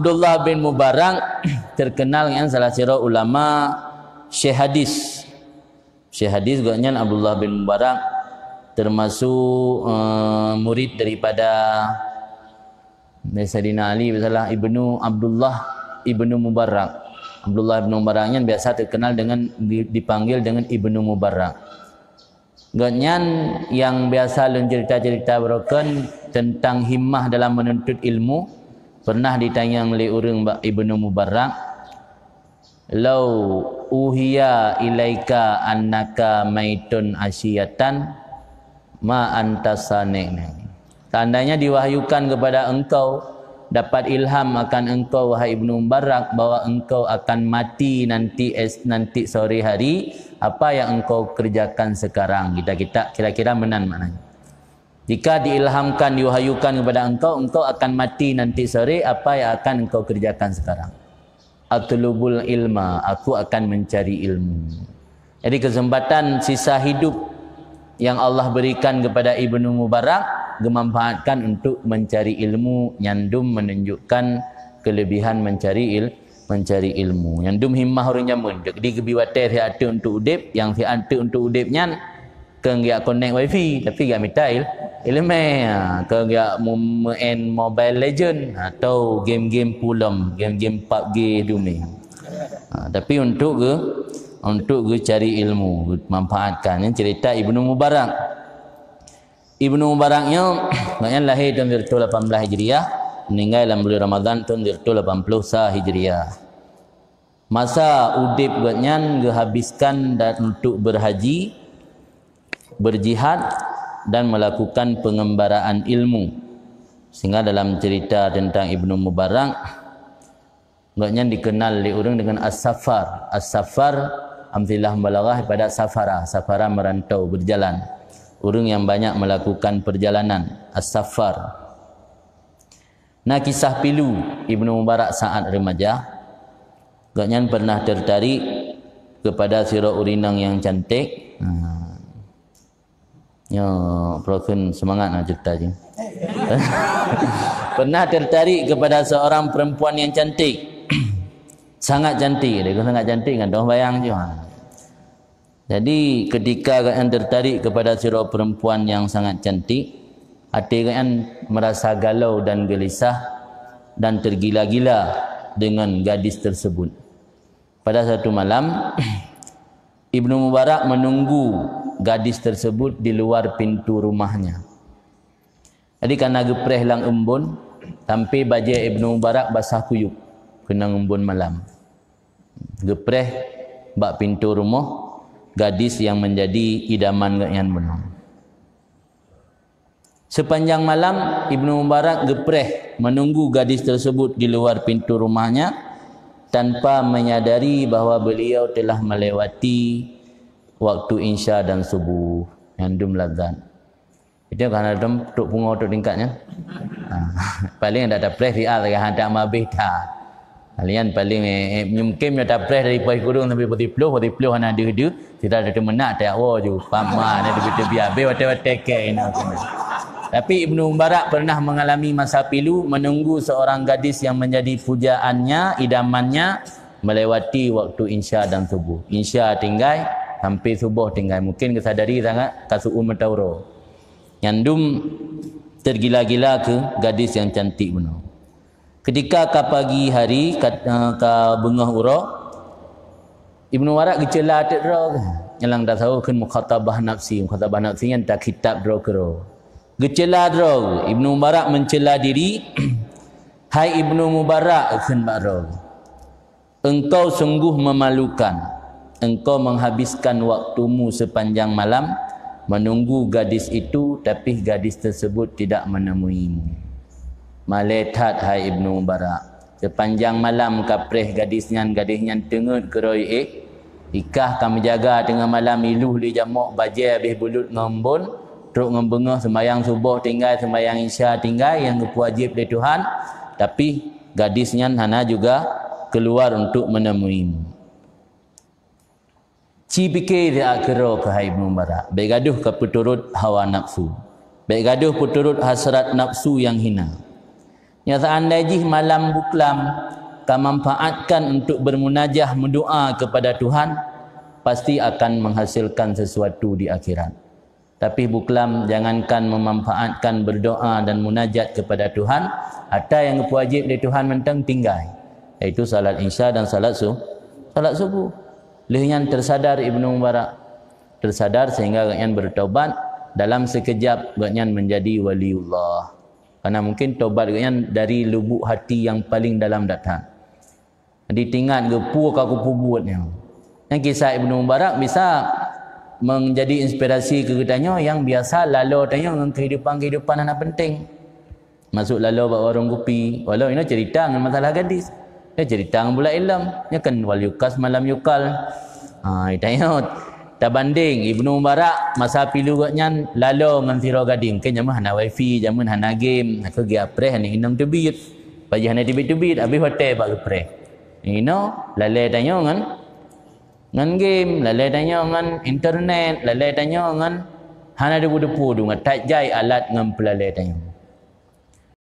Abdullah bin Mubarak terkenal dengan salah seorang ulama Syekh Hadis. Syekh Hadis gaknya Abdullah bin Mubarak termasuk murid daripada Sayyidina Ali bersalah Ibnu Abdullah Ibnu Mubarak. Abdullah bin Mubaraknya biasa terkenal dengan dipanggil dengan Ibnu Mubarak. Ganyan yang biasa cerita-cerita berokan tentang himmah dalam menuntut ilmu, pernah ditanya oleh orang Ibnu Mubarak, "Lau uhiya ilaika annaka maitun asyiyatan ma anta sani'." Seandainya diwahyukan kepada engkau, dapat ilham akan engkau wahai Ibnu Mubarak bahwa engkau akan mati nanti sore hari, apa yang engkau kerjakan sekarang? Kita kira-kira menan maknanya. Jika diilhamkan, diwahyukan kepada engkau akan mati nanti sore, apa yang akan engkau kerjakan sekarang? Atlubul ilma, aku akan mencari ilmu. Jadi kesempatan sisa hidup yang Allah berikan kepada Ibnu Mubarak dimanfaatkan untuk mencari ilmu, nyandum menunjukkan kelebihan mencari ilmu. Nyandum himmah orang nyamun. Jadi kebiwatan siapa untuk udip, yang siapa untuk udipnya keng dia connect wifi tapi dia minta ilmu. Keng dia main Mobile Legend atau game-game pulam, game-game PUBG dunia. Tapi untuk cari ilmu, manfaatkan. Ini cerita Ibnu Mubarak. Ibnu Mubaraknya lahir tahun 18 Hijriah, meninggal dalam bulan Ramadan tahun 80 Hijriah. Masa udip gatnya dihabiskan untuk berhaji, berjihad dan melakukan pengembaraan ilmu. Sehingga dalam cerita tentang Ibnu Mubarak gatnya dikenal oleh orang dengan As-Safar. As-Safar amtilah balaghah pada safara, safara merantau, berjalan. Orang yang banyak melakukan perjalanan, As-Safar. Nah, kisah pilu Ibnu Mubarak saat remaja, gaknya pernah tertarik kepada sirah urinang yang cantik. Ya, proken semangat nak cerita je. Pernah tertarik kepada seorang perempuan yang cantik. Sangat cantik, dia sangat cantik kan, dah bayang je. Jadi ketika kalian tertarik kepada seorang perempuan yang sangat cantik, hati kalian merasa galau dan gelisah dan tergila-gila dengan gadis tersebut. Pada satu malam, Ibnu Mubarak menunggu gadis tersebut di luar pintu rumahnya. Jadi karena gepreh lang embun, sampai baju Ibnu Mubarak basah kuyup kena embun malam. Gepreh bak pintu rumah gadis yang menjadi idaman yang benar. Sepanjang malam Ibnu Mubarak gepreh menunggu gadis tersebut di luar pintu rumahnya tanpa menyadari bahawa beliau telah melewati waktu insya dan subuh yang dum lazat. Itu kan ada tok pungo tok tingkatnya. Paling ada preh rial ya ada mabih dah. Kalian paling mungkin ada preh dari poi kurung sampai putih peluh ana dia tidak ada menak tak ju pama ni dia biar wate-wate ke ini. Tapi Ibnu Mubarak pernah mengalami masa pilu menunggu seorang gadis yang menjadi pujaannya, idamannya melewati waktu insya dan subuh. Insya tinggal sampai subuh tinggal. Mungkin kesadari sangat kasu'u metauro. Nyandum tergila-gila ke gadis yang cantik benar. Ketika ke pagi hari ke bengah urang, Ibnu Mubarak gecela atik draw nyelang dah tahu kan mukhatabah nafsi yang tak kitab draw kero. Gecela draw Ibnu Mubarak mencela diri, hai Ibnu Mubarak kan draw. Engkau sungguh memalukan. Engkau menghabiskan waktumu sepanjang malam menunggu gadis itu, tapi gadis tersebut tidak menemuimu. Maletat hai Ibnu Mubarak. Sepanjang malam kapreh gadisnya tengut keroi ikah kami jaga tengah malam iluh li jamuk bajai habis bulut ngembun teruk ngembengah sembahyang subuh tinggal sembahyang isya tinggal yang wajib dari Tuhan, tapi gadisnya hana juga keluar untuk menemuimu. Ci fikir dia akhirah ke hai Ibnu Mubarak begaduh ke peturut hawa nafsu, begaduh peturut hasrat nafsu yang hina. Ya seandainya malam buklam kau manfaatkan untuk bermunajah mendoa kepada Tuhan, pasti akan menghasilkan sesuatu di akhirat. Tapi buklam jangankan memanfaatkan berdoa dan munajat kepada Tuhan, ada yang wajib dari Tuhan mentang tinggal, iaitu salat isya dan salat subuh. Lehnya tersadar Ibnu Mubarak, tersadar sehingga yang bertaubat dalam sekejap yang menjadi waliullah. Karena mungkin taubat yang dari lubuk hati yang paling dalam datang. Ditingkat gepu aku pubutnya. Yang kisah Ibnu Mubarak bisa menjadi inspirasi ke kitanya yang biasa lalu tanya dengan kehidupan anak penting. Masuk lalu bawa warung kopi. Walau ini cerita dengan masalah gadis. Dia cerita dengan pula ilmu. Dia kan wal yukas malam yukal. Tanya tak banding Ibnu Mubarak masa pilu gaknya lalu dengan tiro gading. Kan jaman hana wifi, jaman hana game. Aku gi apre hana inang tebit. Bagi hana tebit habis hotel bak apre. Ino lalai tanya ngan game, lalai tanya ngan internet, lalai tanya ngan hana debu-debu dengan tak jai alat ngan pelalai tanya.